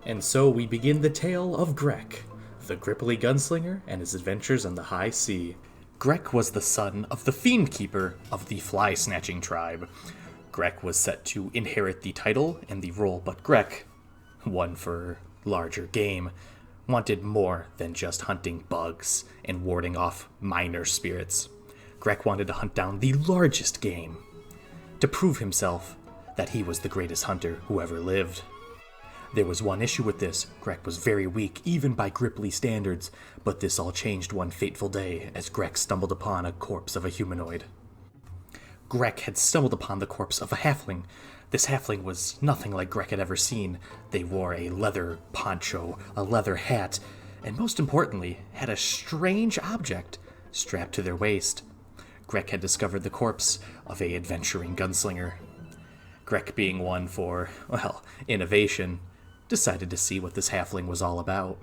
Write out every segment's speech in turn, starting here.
And so we begin the tale of Greck, the Gripply gunslinger and his adventures on the high sea. Greck was the son of the Fiend Keeper of the Fly-Snatching tribe. Greck was set to inherit the title and the role, but Greck, one for larger game, wanted more than just hunting bugs and warding off minor spirits. Greck wanted to hunt down the largest game, to prove himself that he was the greatest hunter who ever lived. There was one issue with this. Greck was very weak, even by Gripply standards, but this all changed one fateful day as Greck stumbled upon a corpse of a humanoid. Greck had stumbled upon the corpse of a halfling. This halfling was nothing like Greck had ever seen. They wore a leather poncho, a leather hat, and most importantly, had a strange object strapped to their waist. Greck had discovered the corpse of a adventuring gunslinger. Greck, being one for, innovation, decided to see what this halfling was all about.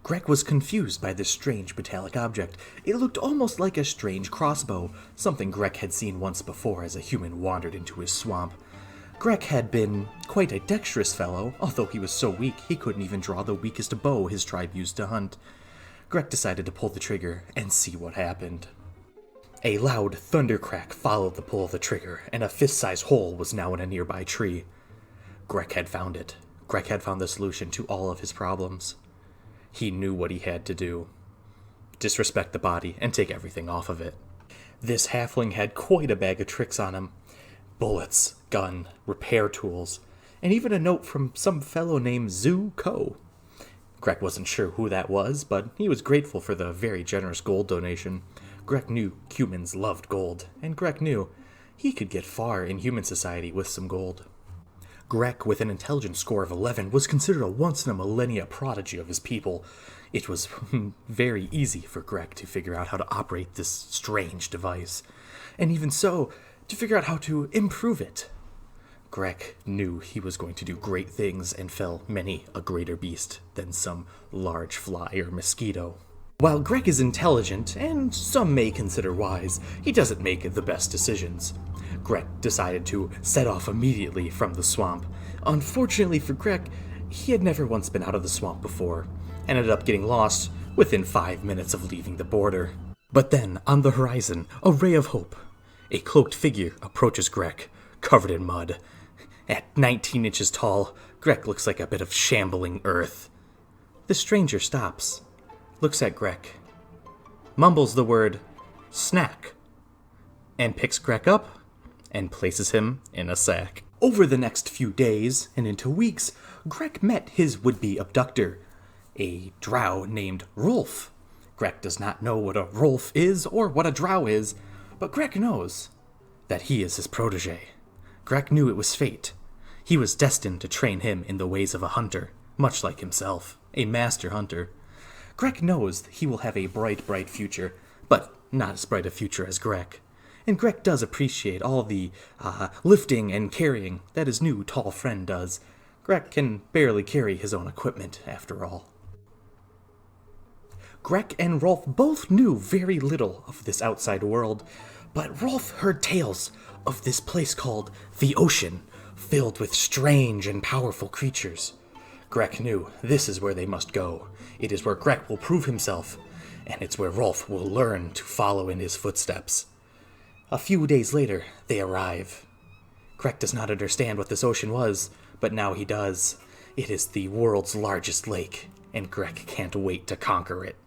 Greck was confused by this strange metallic object. It looked almost like a strange crossbow, something Greck had seen once before as a human wandered into his swamp. Greck had been quite a dexterous fellow, although he was so weak he couldn't even draw the weakest bow his tribe used to hunt. Greck decided to pull the trigger and see what happened. A loud thunder crack followed the pull of the trigger, and a fist-sized hole was now in a nearby tree. Greck had found it. Greck had found the solution to all of his problems. He knew what he had to do. Disrespect the body and take everything off of it. This halfling had quite a bag of tricks on him. Bullets, gun, repair tools, and even a note from some fellow named Zhu Ko. Greck wasn't sure who that was, but he was grateful for the very generous gold donation. Greck knew humans loved gold, and Greck knew he could get far in human society with some gold. Greck, with an intelligence score of 11, was considered a once-in-a-millennia prodigy of his people. It was very easy for Greck to figure out how to operate this strange device, and even so, to figure out how to improve it. Greck knew he was going to do great things and fell many a greater beast than some large fly or mosquito. While Greck is intelligent, and some may consider wise, he doesn't make the best decisions. Greck decided to set off immediately from the swamp. Unfortunately for Greck, he had never once been out of the swamp before, and ended up getting lost within 5 minutes of leaving the border. But then, on the horizon, a ray of hope. A cloaked figure approaches Greck, covered in mud. At 19 inches tall, Greck looks like a bit of shambling earth. The stranger stops, looks at Greck, mumbles the word, snack, and picks Greck up and places him in a sack. Over the next few days and into weeks, Greck met his would-be abductor, a drow named Rolf. Greck does not know what a Rolf is or what a drow is, but Greck knows that he is his protege. Greck knew it was fate. He was destined to train him in the ways of a hunter, much like himself, a master hunter. Greck knows he will have a bright, bright future, but not as bright a future as Greck. And Greck does appreciate all the lifting and carrying that his new tall friend does. Greck can barely carry his own equipment, after all. Greck and Rolf both knew very little of this outside world, but Rolf heard tales of this place called the Ocean, filled with strange and powerful creatures. Greck knew this is where they must go. It is where Greck will prove himself, and it's where Rolf will learn to follow in his footsteps. A few days later, they arrive. Greck does not understand what this ocean was, but now he does. It is the world's largest lake, and Greck can't wait to conquer it.